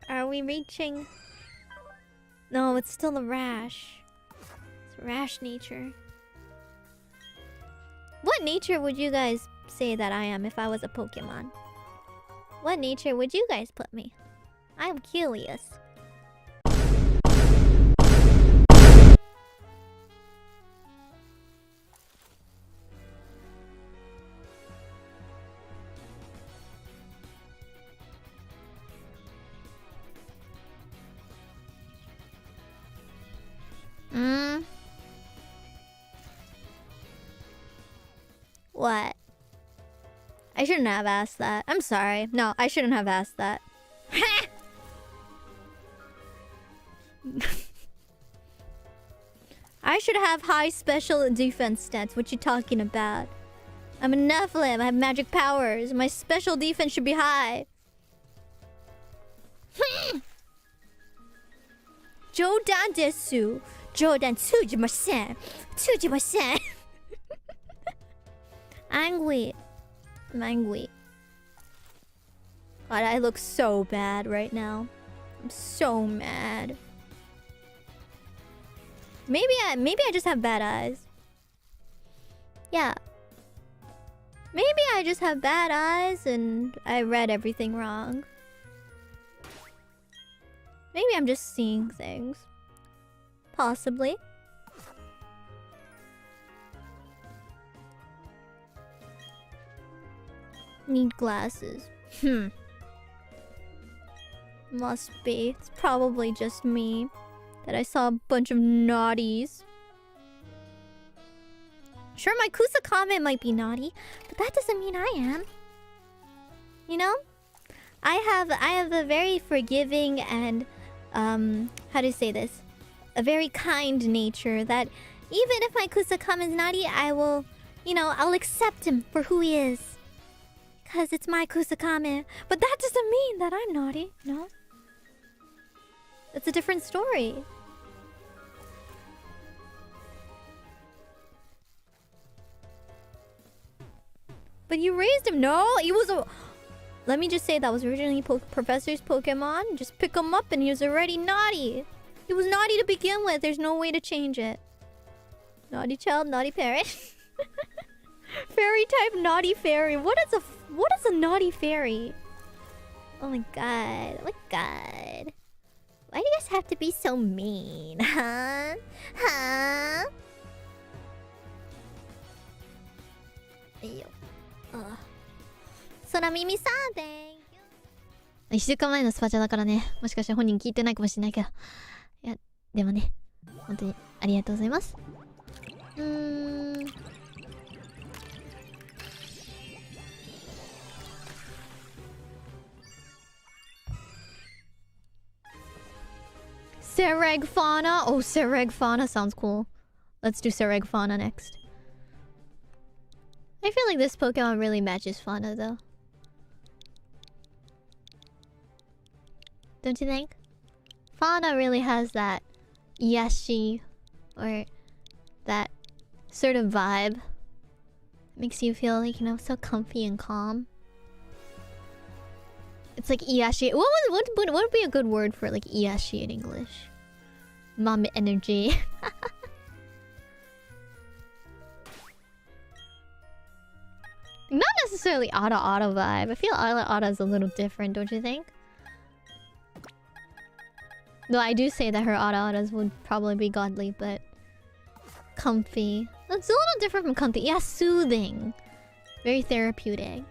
Are we reaching? No, it's still a rash. It's rash nature. What nature would you guys say that I am if I was a Pokemon? What nature would you guys put me? I'm curious. What? I shouldn't have asked that. I'm sorry. No, I shouldn't have asked that. I should have high special defense stats. What you talking about? I'm a Nephilim. I have magic powers. My special defense should be high. Jodan desu. Jodan tsujimasen. Tsujimasen. Angry. I'm angry. God, I look so bad right now. I'm so mad. Maybe I just have bad eyes. Yeah. Maybe I just have bad eyes and I read everything wrong. Maybe I'm just seeing things. Possibly. Need glasses. Must be. It's probably just me. That I saw a bunch of naughties. Sure, my Kusakame might be naughty, but that doesn't mean I am. You know? I have a very forgiving and how do you say this? A very kind nature that even if my Kusakame is naughty, I will, you know, I'll accept him for who he is. Cause it's my Kusakame. But that doesn't mean that I'm naughty, no? It's a different story. But you raised him. No, he was a... Let me just say that was originally Professor's Pokemon. Just pick him up and he was already naughty. He was naughty to begin with. There's no way to change it. Naughty child, naughty parent. Fairy type naughty fairy. What is a naughty fairy? Oh my god. Oh my god. Why do you guys have to be so mean? Huh? Huh? Sora Mimiさん thank you. 1週間前のスパチャだからね、もしかして本人聞いてないかもしれないけど、いやでもね、本当にありがとうございます。Sereg Fauna. Oh, Sereg Fauna sounds cool. Let's do Sereg Fauna next. I feel like this Pokemon really matches Fauna though. Don't you think? Fauna really has that Yashi or that sort of vibe. Makes you feel like, you know, so comfy and calm. It's like Iyashi. What would be a good word for like Iyashi in English? Mom energy. Not necessarily Ada vibe. I feel Ada is a little different, don't you think? Though I do say that her Adas would probably be godly, but comfy. That's a little different from comfy. Yeah, soothing. Very therapeutic.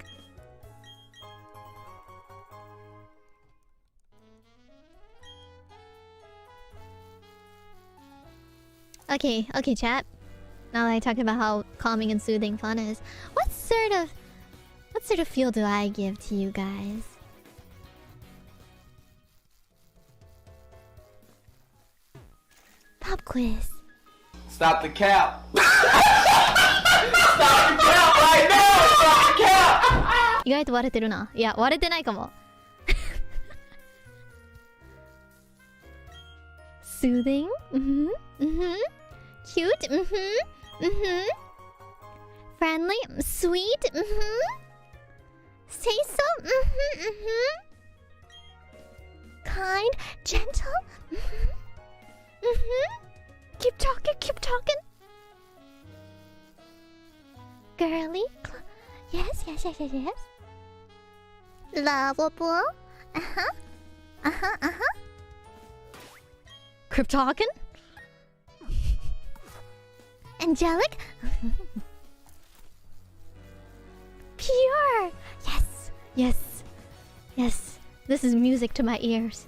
Okay, chat. Now that I talk about how calming and soothing fun is, what sort of feel do I give to you guys? Pop quiz. Stop the cap. Stop the cap right now. Stop the cap. 意外と割れてるな。いや、割れてないかも。Soothing? Cute? Friendly? Sweet? Say so? kind, gentle. Keep talking, keep talking. Girly. Yes, yes, yes, yes, yes. Lovable. Uh-huh. Uh-huh, uh-huh. Cryptalkin? Angelic. Pure. Yes. Yes. Yes. This is music to my ears.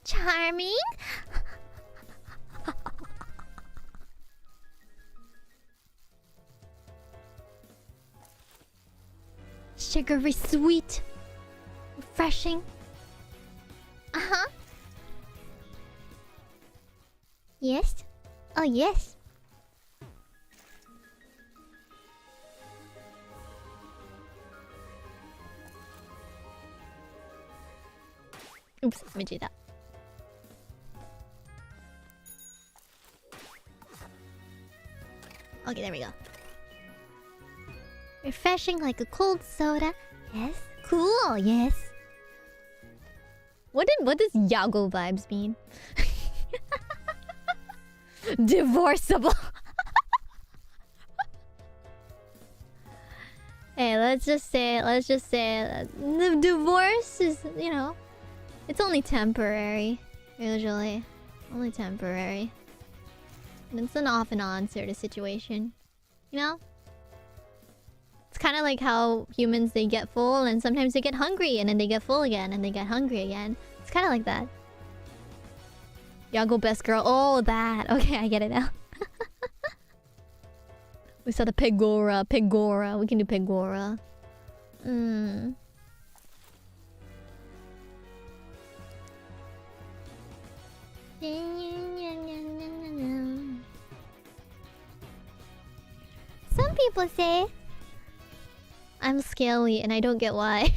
Charming. Sugary sweet. Refreshing. Uh-huh. Yes. Oh, yes. Oops, let me do that. Okay, there we go. Refreshing like a cold soda. Yes. Cool, yes. What does Yago vibes mean? Divorceable. Hey, let's just say the divorce is, you know, it's only temporary, usually. Only temporary. And it's an off and on sort of situation. You know? It's kind of like how humans, they get full and sometimes they get hungry and then they get full again and they get hungry again. It's kind of like that. Yago best girl. Oh, that. Okay, I get it now. We saw the Pegora. Pegora. We can do Pegora. Some people say I'm scaly and I don't get why.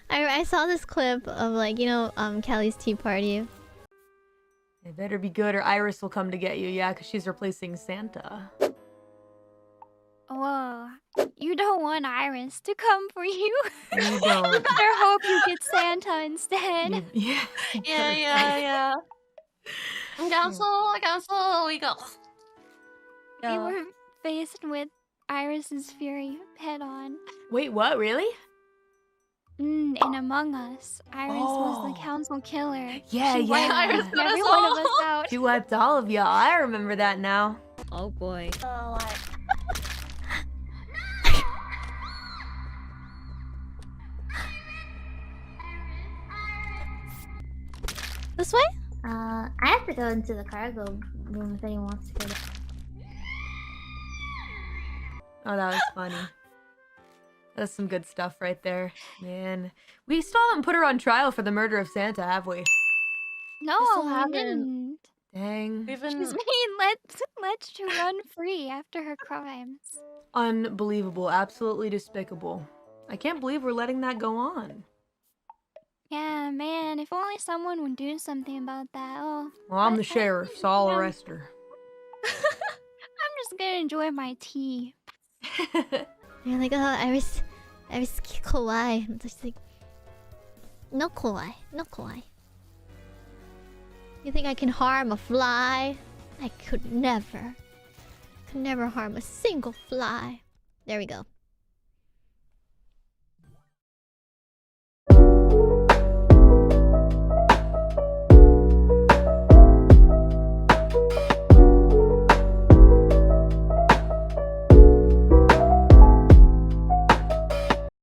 I saw this clip of, like, you know, Kelly's tea party. It better be good or IRyS will come to get you, yeah, because she's replacing Santa. Whoa. You don't want IRyS to come for you? You You don't. better hope you get Santa instead. Yeah. Yeah. Cancel, we go. We were faced with IRyS's fury head on. Wait, what? Really? In Among Us, IRyS was the council killer. Yeah, She wiped IRyS got every us one of all. us out. She wiped all of y'all. I remember that now. Oh boy. This way? I have to go into the cargo room if anyone wants to go there. Oh, that was funny. That's some good stuff right there. Man. We still haven't put her on trial for the murder of Santa, have we? No, still we haven't. didn't. Dang. We've She's been being let to run free after her crimes. Unbelievable. Absolutely despicable. I can't believe we're letting that go on. Yeah, man, if only someone would do something about that. Oh, Well, I'm but the sheriff, so I'll arrest her. I'm just gonna enjoy my tea. You're like, oh, IRyS kawaii. I'm just like, no kawaii, no kawaii. You think I can harm a fly? I could never harm a single fly. There we go.